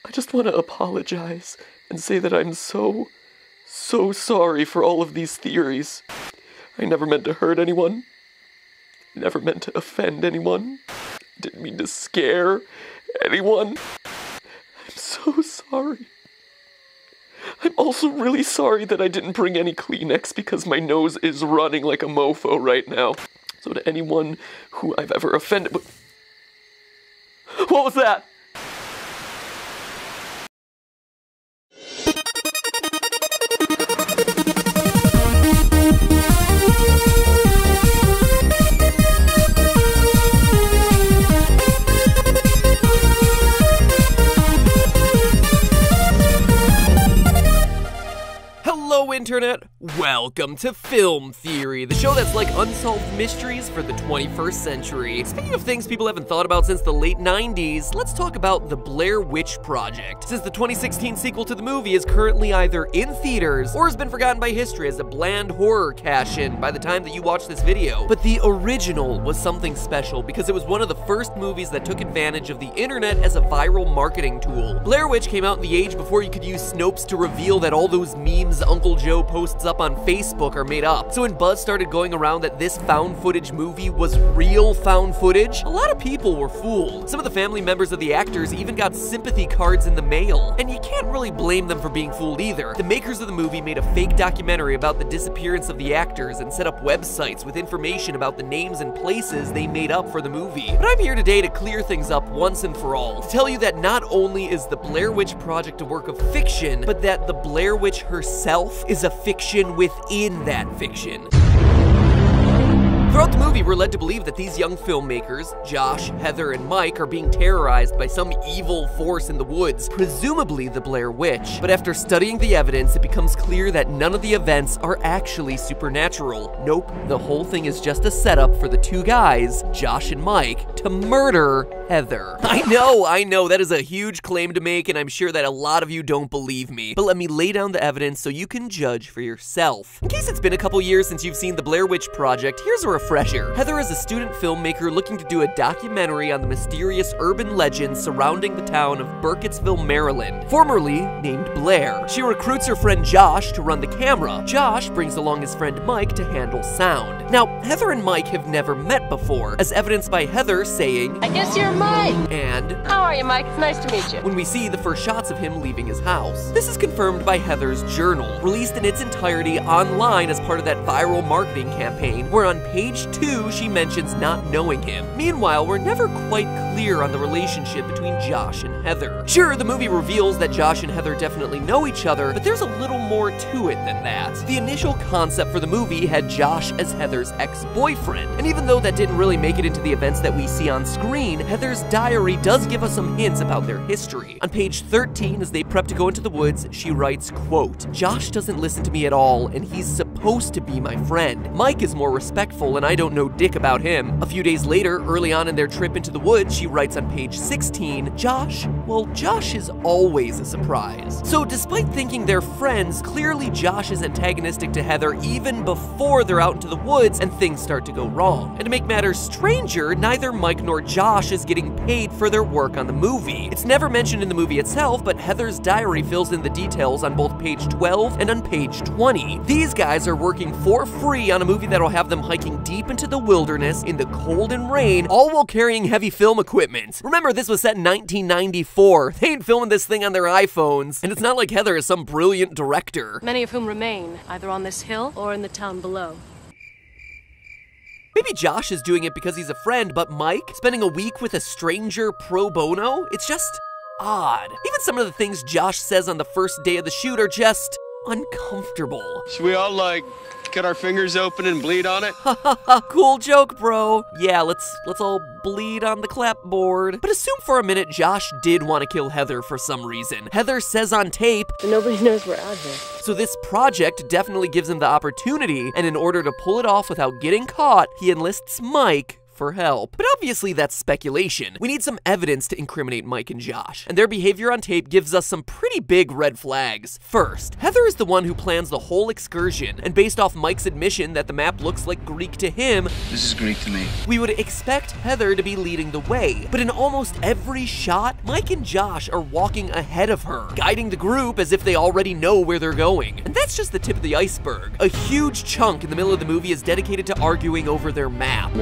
I just want to apologize and say that I'm so sorry for all of these theories. I never meant to hurt anyone. I never meant to offend anyone. Didn't mean to scare anyone. I'm so sorry. I'm also really sorry that I didn't bring any Kleenex because my nose is running like a mofo right now. So to anyone who I've ever offended... What was that? Hello, Internet! Welcome to Film Theory, the show that's like unsolved mysteries for the 21st century. Speaking of things people haven't thought about since the late 90s, let's talk about the Blair Witch Project. Since the 2016 sequel to the movie is currently either in theaters or has been forgotten by history as a bland horror cash-in by the time that you watch this video. But the original was something special because it was one of the first movies that took advantage of the internet as a viral marketing tool. Blair Witch came out in the age before you could use Snopes to reveal that all those memes Uncle Joe posts up on Facebook are made up. So when buzz started going around that this found footage movie was real found footage, a lot of people were fooled. Some of the family members of the actors even got sympathy cards in the mail. And you can't really blame them for being fooled either. The makers of the movie made a fake documentary about the disappearance of the actors and set up websites with information about the names and places they made up for the movie. But I'm here today to clear things up once and for all, to tell you that not only is the Blair Witch Project a work of fiction, but that the Blair Witch herself is a fiction within that fiction. Throughout the movie, we're led to believe that these young filmmakers, Josh, Heather, and Mike, are being terrorized by some evil force in the woods, presumably the Blair Witch. But after studying the evidence, it becomes clear that none of the events are actually supernatural. Nope, the whole thing is just a setup for the two guys, Josh and Mike, to murder Heather. I know, that is a huge claim to make, and I'm sure that a lot of you don't believe me. But let me lay down the evidence so you can judge for yourself. In case it's been a couple years since you've seen the Blair Witch Project, here's a refresher. Heather is a student filmmaker looking to do a documentary on the mysterious urban legends surrounding the town of Burkittsville, Maryland, formerly named Blair. She recruits her friend Josh to run the camera. Josh brings along his friend Mike to handle sound. Now, Heather and Mike have never met before, as evidenced by Heather saying, "I guess you're Mike." And, "How are you, Mike? It's nice to meet you." when we see the first shots of him leaving his house. This is confirmed by Heather's journal, released in its entirety online as part of that viral marketing campaign, where on page 2 she mentions not knowing him. Meanwhile, we're never quite clear on the relationship between Josh and Heather. Sure, the movie reveals that Josh and Heather definitely know each other, but there's a little more to it than that. The initial concept for the movie had Josh as Heather's ex-boyfriend, and even though that didn't really make it into the events that we see on screen, Heather's diary does give us some hints about their history. On page 13, as they prep to go into the woods, she writes, quote, "Josh doesn't listen to me at all, and he's supposed to be my friend. Mike is more respectful, and I don't know dick about him." A few days later, early on in their trip into the woods, she writes on page 16, Josh is always a surprise. So despite thinking they're friends, clearly Josh is antagonistic to Heather even before they're out into the woods and things start to go wrong. And to make matters stranger, neither Mike nor Josh is getting paid for their work on the movie. It's never mentioned in the movie itself, but Heather's diary fills in the details on both page 12 and on page 20. These guys are working for free on a movie that'll have them hiking deep into the wilderness in the cold and rain, all while carrying heavy film equipment. Remember, this was set in 1994. They ain't filming this thing on their iPhones, and it's not like Heather is some brilliant director. Many of whom remain, either on this hill or in the town below. Maybe Josh is doing it because he's a friend, but Mike, spending a week with a stranger pro bono? It's just odd. Even some of the things Josh says on the first day of the shoot are just uncomfortable. Should we all, like, cut our fingers open and bleed on it? Ha ha ha, cool joke, bro. Yeah, let's all bleed on the clapboard. But assume for a minute Josh did want to kill Heather for some reason. Heather says on tape, But nobody knows we're out here. so this project definitely gives him the opportunity, and in order to pull it off without getting caught, he enlists Mike for help. But obviously that's speculation. We need some evidence to incriminate Mike and Josh, and their behavior on tape gives us some pretty big red flags. First, Heather is the one who plans the whole excursion, and based off Mike's admission that the map looks like Greek to him, this is Greek to me, we would expect Heather to be leading the way. But in almost every shot, Mike and Josh are walking ahead of her, guiding the group as if they already know where they're going. And that's just the tip of the iceberg. A huge chunk in the middle of the movie is dedicated to arguing over their map.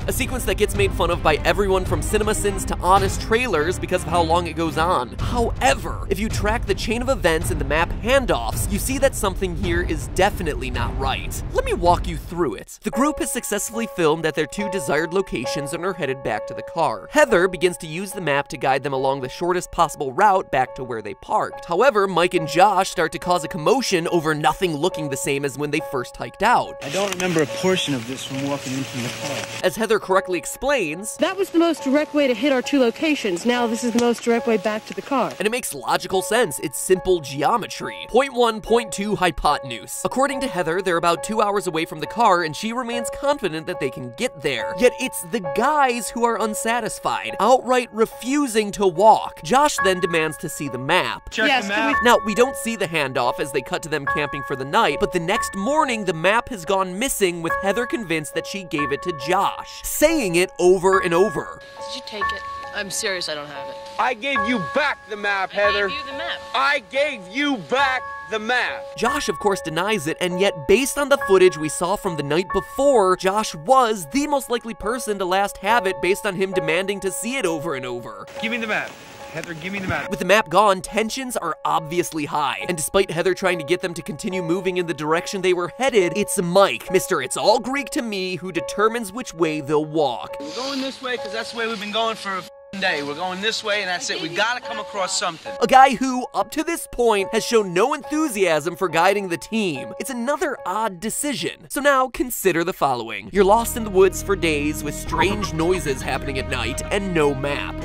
A sequence that gets made fun of by everyone from CinemaSins to Honest Trailers because of how long it goes on. However, if you track the chain of events in the map handoffs, you see that something here is definitely not right. Let me walk you through it. The group has successfully filmed at their two desired locations and are headed back to the car. Heather begins to use the map to guide them along the shortest possible route back to where they parked. However, Mike and Josh start to cause a commotion over nothing looking the same as when they first hiked out. I don't remember a portion of this from walking in from the car. As Heather correctly explains, That was the most direct way to hit our two locations. Now this is the most direct way back to the car. and it makes logical sense. It's simple geometry. Point 1, point 2, hypotenuse. According to Heather, they're about 2 hours away from the car, and she remains confident that they can get there. Yet it's the guys who are unsatisfied, outright refusing to walk. Josh then demands to see the map. Yes, can we- Now, we don't see the handoff as they cut to them camping for the night, but the next morning, the map has gone missing, with Heather convinced that she gave it to Josh, saying it over and over. Did you take it? I'm serious, I don't have it. I gave you back the map, Heather. I gave you the map. I gave you back the map. Josh, of course, denies it, and yet, based on the footage we saw from the night before, Josh was the most likely person to last have it based on him demanding to see it over and over. Give me the map. Heather, give me the map. With the map gone, tensions are obviously high, and despite Heather trying to get them to continue moving in the direction they were headed, it's Mike, Mr. It's All Greek to Me, who determines which way they'll walk. We're going this way because that's the way we've been going for a day. We're going this way and that's it. We gotta come across something. A guy who, up to this point, has shown no enthusiasm for guiding the team. It's another odd decision. So now, consider the following. You're lost in the woods for days with strange noises happening at night and no map.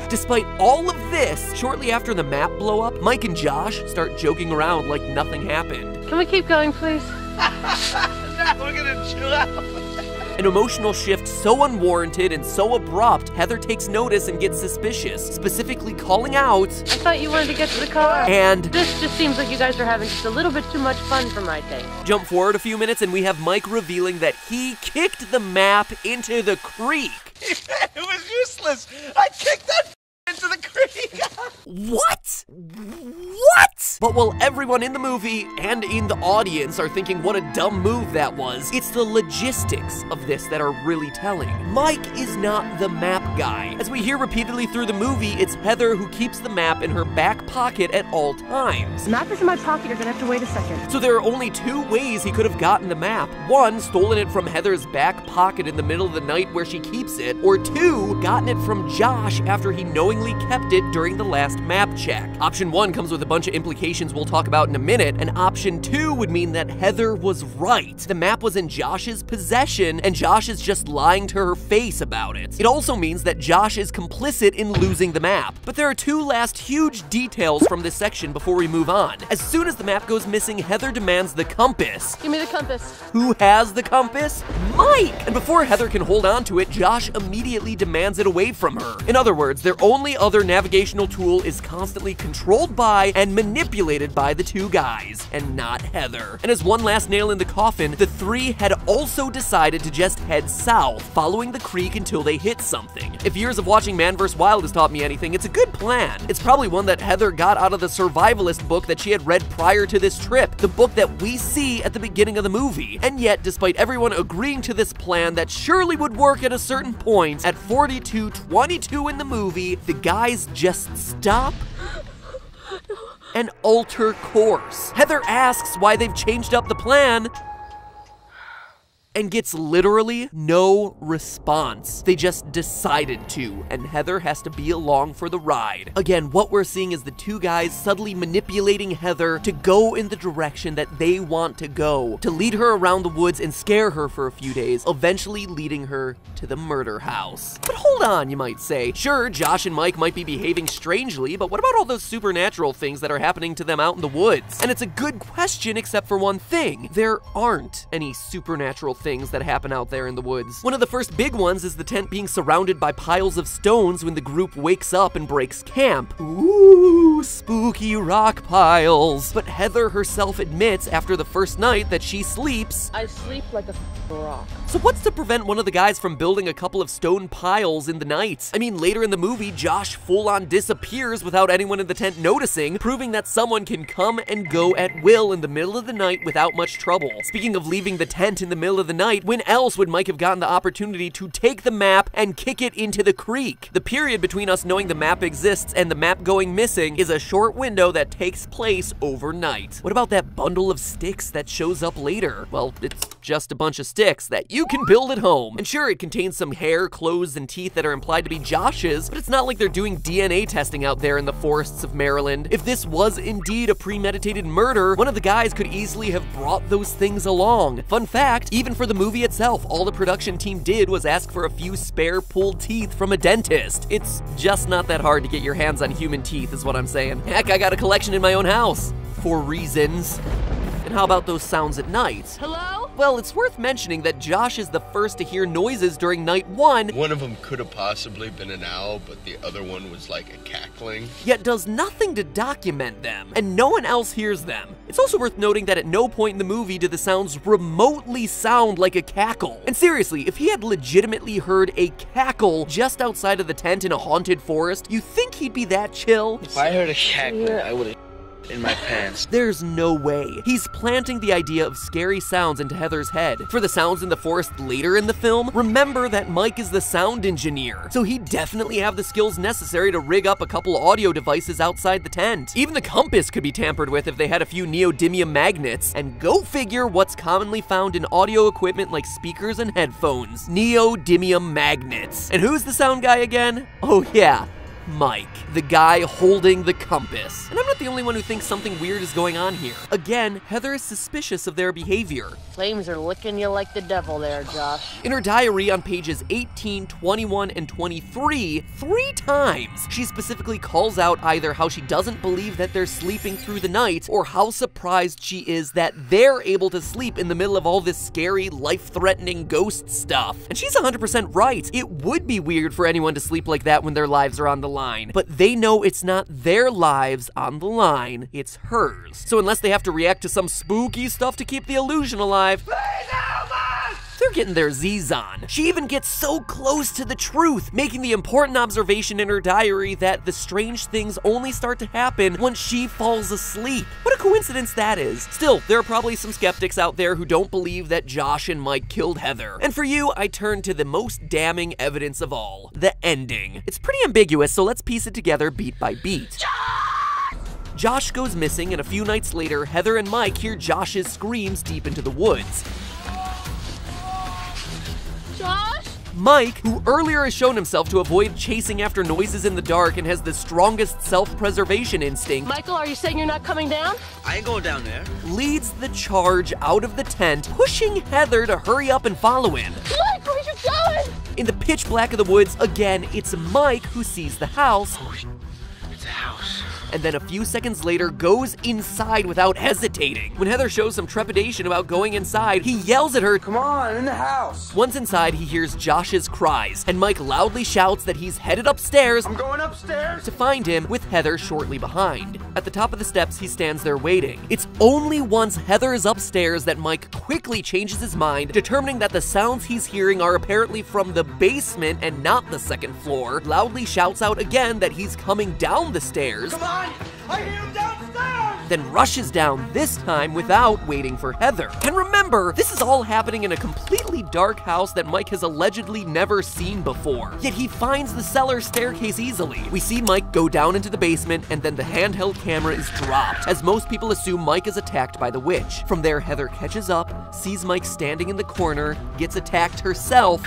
Despite all of this, shortly after the map blow up, Mike and Josh start joking around like nothing happened. Can we keep going, please? We're gonna chill out. An emotional shift so unwarranted and so abrupt, Heather takes notice and gets suspicious, specifically calling out, I thought you wanted to get to the car. and This just seems like you guys are having just a little bit too much fun for my taste. jump forward a few minutes and we have Mike revealing that he kicked the map into the creek. It was useless. I kicked that into the creek. What? What? But while everyone in the movie and in the audience are thinking what a dumb move that was, it's the logistics of this that are really telling. Mike is not the map guy. As we hear repeatedly through the movie, it's Heather who keeps the map in her back pocket at all times. The map is in my pocket, you're gonna have to wait a second. So there are only two ways he could have gotten the map. One, stolen it from Heather's back pocket in the middle of the night where she keeps it, or two, gotten it from Josh after he knowingly kept it during the last map check. Option one comes with a bunch of implications we'll talk about in a minute, and option two would mean that Heather was right. The map was in Josh's possession, and Josh is just lying to her face about it. It also means that Josh is complicit in losing the map. But there are two last huge details from this section before we move on. As soon as the map goes missing, Heather demands the compass. Give me the compass. Who has the compass? Mike! And before Heather can hold on to it, Josh immediately demands it away from her. In other words, their only other navigational tool is constantly controlled by and manipulated by the two guys, and not Heather. And as one last nail in the coffin, the three had also decided to just head south, following the creek until they hit something. If years of watching Man vs. Wild has taught me anything, it's a good plan. It's probably one that Heather got out of the survivalist book that she had read prior to this trip, the book that we see at the beginning of the movie. And yet, despite everyone agreeing to this plan that surely would work at a certain point, at 42:22 in the movie, the guys just stop and alter course. Heather asks why they've changed up the plan, and gets literally no response. They just decided to, and Heather has to be along for the ride. Again, what we're seeing is the two guys subtly manipulating Heather to go in the direction that they want to go, to lead her around the woods and scare her for a few days, eventually leading her to the murder house. But hold on, you might say. Sure, Josh and Mike might be behaving strangely, but what about all those supernatural things that are happening to them out in the woods? And it's a good question except for one thing. There aren't any supernatural things that happen out there in the woods. One of the first big ones is the tent being surrounded by piles of stones when the group wakes up and breaks camp. Ooh, spooky rock piles. But Heather herself admits after the first night that she sleeps. I sleep like a rock. So what's to prevent one of the guys from building a couple of stone piles in the night? I mean, later in the movie, Josh full-on disappears without anyone in the tent noticing, proving that someone can come and go at will in the middle of the night without much trouble. Speaking of leaving the tent in the middle of the night, when else would Mike have gotten the opportunity to take the map and kick it into the creek? The period between us knowing the map exists and the map going missing is a short window that takes place overnight. What about that bundle of sticks that shows up later? Well, it's just a bunch of sticks that you can build at home. And sure, it contains some hair, clothes, and teeth that are implied to be Josh's, but it's not like they're doing DNA testing out there in the forests of Maryland. If this was indeed a premeditated murder, one of the guys could easily have brought those things along. Fun fact, even for the movie itself, all the production team did was ask for a few spare pulled teeth from a dentist. It's just not that hard to get your hands on human teeth, is what I'm saying. Heck, I got a collection in my own house. For reasons. And how about those sounds at night? Hello? Well, it's worth mentioning that Josh is the first to hear noises during night one. One of them could have possibly been an owl, but the other one was like a cackling. Yet does nothing to document them, and no one else hears them. It's also worth noting that at no point in the movie do the sounds remotely sound like a cackle. And seriously, if he had legitimately heard a cackle just outside of the tent in a haunted forest, you think he'd be that chill? If I heard a cackling, I would have in my pants. There's no way. He's planting the idea of scary sounds into Heather's head. For the sounds in the forest later in the film, remember that Mike is the sound engineer, so he'd definitely have the skills necessary to rig up a couple audio devices outside the tent. Even the compass could be tampered with if they had a few neodymium magnets, and go figure what's commonly found in audio equipment like speakers and headphones. Neodymium magnets. And who's the sound guy again? Oh yeah, Mike, the guy holding the compass. And I'm not the only one who thinks something weird is going on here. Again, Heather is suspicious of their behavior. Flames are licking you like the devil there, Josh. In her diary on pages 18, 21, and 23, 3 times, she specifically calls out either how she doesn't believe that they're sleeping through the night, or how surprised she is that they're able to sleep in the middle of all this scary, life-threatening ghost stuff. And she's 100% right. It would be weird for anyone to sleep like that when their lives are on the line. But they know it's not their lives on the line, it's hers. So unless they have to react to some spooky stuff to keep the illusion alive, they're getting their Z's on. She even gets so close to the truth, making the important observation in her diary that the strange things only start to happen once she falls asleep. What a coincidence that is. Still, there are probably some skeptics out there who don't believe that Josh and Mike killed Heather. And for you, I turn to the most damning evidence of all, the ending. It's pretty ambiguous, so let's piece it together beat by beat. Josh goes missing, and a few nights later, Heather and Mike hear Josh's screams deep into the woods. Josh? Mike, who earlier has shown himself to avoid chasing after noises in the dark and has the strongest self-preservation instinct, Michael, are you saying you're not coming down? I ain't going down there. leads the charge out of the tent, pushing Heather to hurry up and follow him. Mike, where are you going? In the pitch black of the woods, again, it's Mike who sees the house, It's a house. and then a few seconds later goes inside without hesitating. When Heather shows some trepidation about going inside, he yells at her. Come on, in the house. Once inside, he hears Josh's cries, and Mike loudly shouts that he's headed upstairs I'm going upstairs. to find him, with Heather shortly behind. At the top of the steps, he stands there waiting. It's only once Heather is upstairs that Mike quickly changes his mind, determining that the sounds he's hearing are apparently from the basement and not the second floor, loudly shouts out again that he's coming down the stairs, Come on, I hear him downstairs. then rushes down, this time without waiting for Heather. And remember, this is all happening in a completely dark house that Mike has allegedly never seen before. Yet he finds the cellar staircase easily. We see Mike go down into the basement, and then the handheld camera is dropped, as most people assume Mike is attacked by the witch. From there, Heather catches up, sees Mike standing in the corner, gets attacked herself,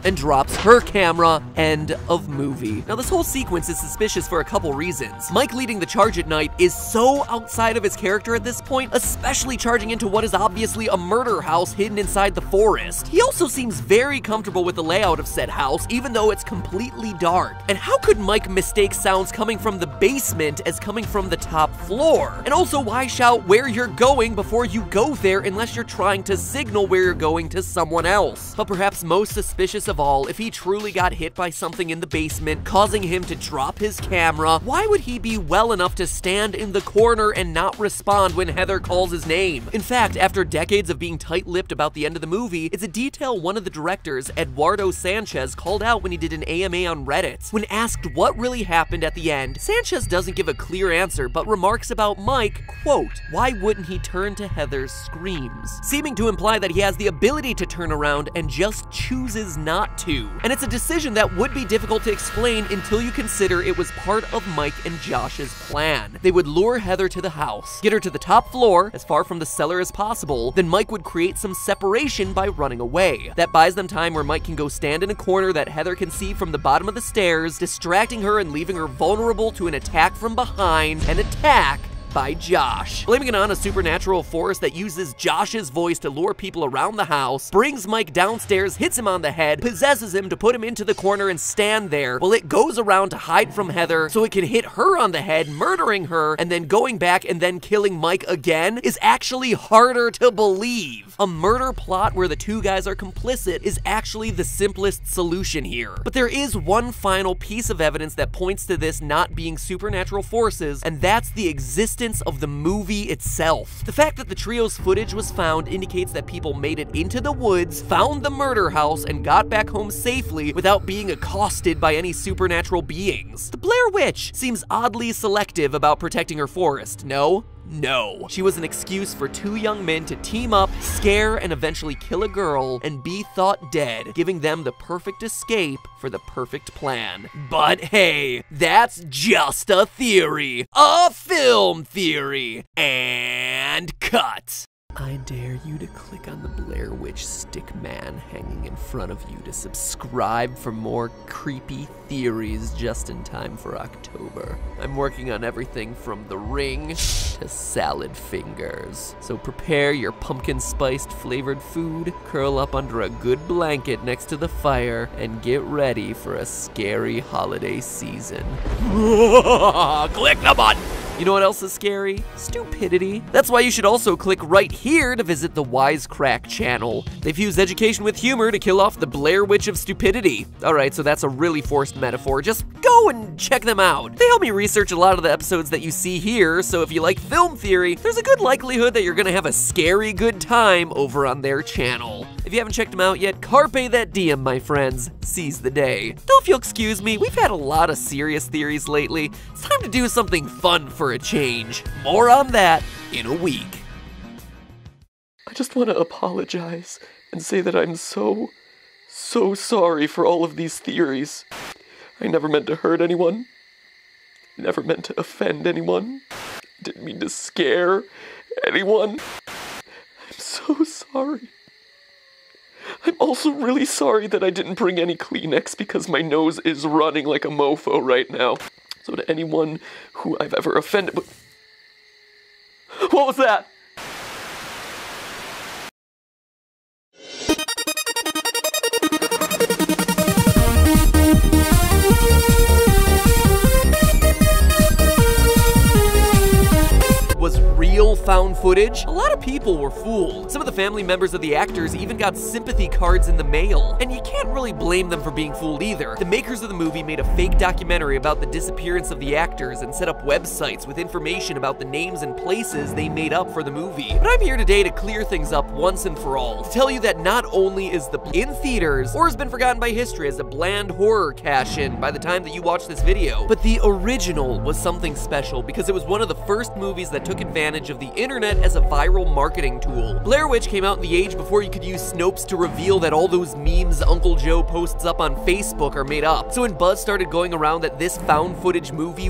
and drops her camera. End of movie. Now, this whole sequence is suspicious for a couple reasons. Mike leading the charge at night is so outside of his character at this point, especially charging into what is obviously a murder house hidden inside the forest. He also seems very comfortable with the layout of said house, even though it's completely dark. And how could Mike mistake sounds coming from the basement as coming from the top floor? And also, why shout where you're going before you go there unless you're trying to signal where you're going to someone else? But perhaps most suspicious of all, if he truly got hit by something in the basement, causing him to drop his camera, why would he be well enough to stand in the corner and not respond when Heather calls his name? In fact, after decades of being tight-lipped about the end of the movie, it's a detail one of the directors, Eduardo Sanchez, called out when he did an AMA on Reddit. When asked what really happened at the end, Sanchez doesn't give a clear answer, but remarks about Mike, quote, "Why wouldn't he turn to Heather's screams?" Seeming to imply that he has the ability to turn around and just chooses not to. And it's a decision that would be difficult to explain until you consider it was part of Mike and Josh's plan. They would lure Heather to the house, get her to the top floor, as far from the cellar as possible, then Mike would create some separation by running away. That buys them time where Mike can go stand in a corner that Heather can see from the bottom of the stairs, distracting her and leaving her vulnerable to an attack from behind, an attack by Josh. Blaming it on a supernatural force that uses Josh's voice to lure people around the house, brings Mike downstairs, hits him on the head, possesses him to put him into the corner and stand there, while it goes around to hide from Heather so it can hit her on the head, murdering her, and then going back and then killing Mike again is actually harder to believe. A murder plot where the two guys are complicit is actually the simplest solution here. But there is one final piece of evidence that points to this not being supernatural forces, and that's the existence of the movie itself. The fact that the trio's footage was found indicates that people made it into the woods, found the murder house, and got back home safely without being accosted by any supernatural beings. The Blair Witch seems oddly selective about protecting her forest, no? No. She was an excuse for two young men to team up, scare, and eventually kill a girl, and be thought dead, giving them the perfect escape for the perfect plan. But hey, that's just a theory. A film theory. And cut. I dare you to click on the Blair Witch stick man hanging in front of you to subscribe for more creepy theories just in time for October. I'm working on everything from The Ring to salad fingers. So prepare your pumpkin spiced flavored food, curl up under a good blanket next to the fire, and get ready for a scary holiday season. Click the button! You know what else is scary? Stupidity. That's why you should also click right here to visit the Wisecrack channel. They fuse education with humor to kill off the Blair Witch of stupidity. Alright, so that's a really forced metaphor. Just go and check them out. They help me research a lot of the episodes that you see here, so if you like film theory, there's a good likelihood that you're gonna have a scary good time over on their channel. If you haven't checked them out yet, carpe that diem, my friends. Seize the day. Though if you'll excuse me, we've had a lot of serious theories lately. It's time to do something fun for a change. More on that in a week. I just want to apologize and say that I'm so sorry for all of these theories. I never meant to hurt anyone. Never meant to offend anyone. Didn't mean to scare anyone. I'm so sorry. I'm also really sorry that I didn't bring any Kleenex because my nose is running like a mofo right now. So to anyone who I've ever offended... What was that? Was real found footage? A lot of people were fooled. Some of the family members of the actors even got sympathy cards in the mail. And you can't really blame them for being fooled either. The makers of the movie made a fake documentary about the disappearance of the actors and set up websites with information about the names and places they made up for the movie. But I'm here today to clear things up once and for all. To tell you that not only is the in theaters or has been forgotten by history as a bland horror cash-in by the time that you watch this video, but the original was something special because it was one of the first movies that took advantage of the internet as a viral marketing tool. Blair Witch came out in the age before you could use Snopes to reveal that all those memes Uncle Joe posts up on Facebook are made up. So when buzz started going around that this found footage movie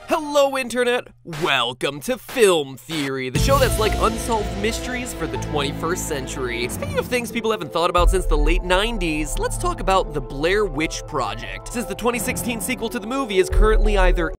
Hello Internet? Welcome to Film Theory, the show that's like unsolved mysteries for the 21st century. Speaking of things people haven't thought about since the late 90s, let's talk about the Blair Witch Project. Since the 2016 sequel to the movie is currently either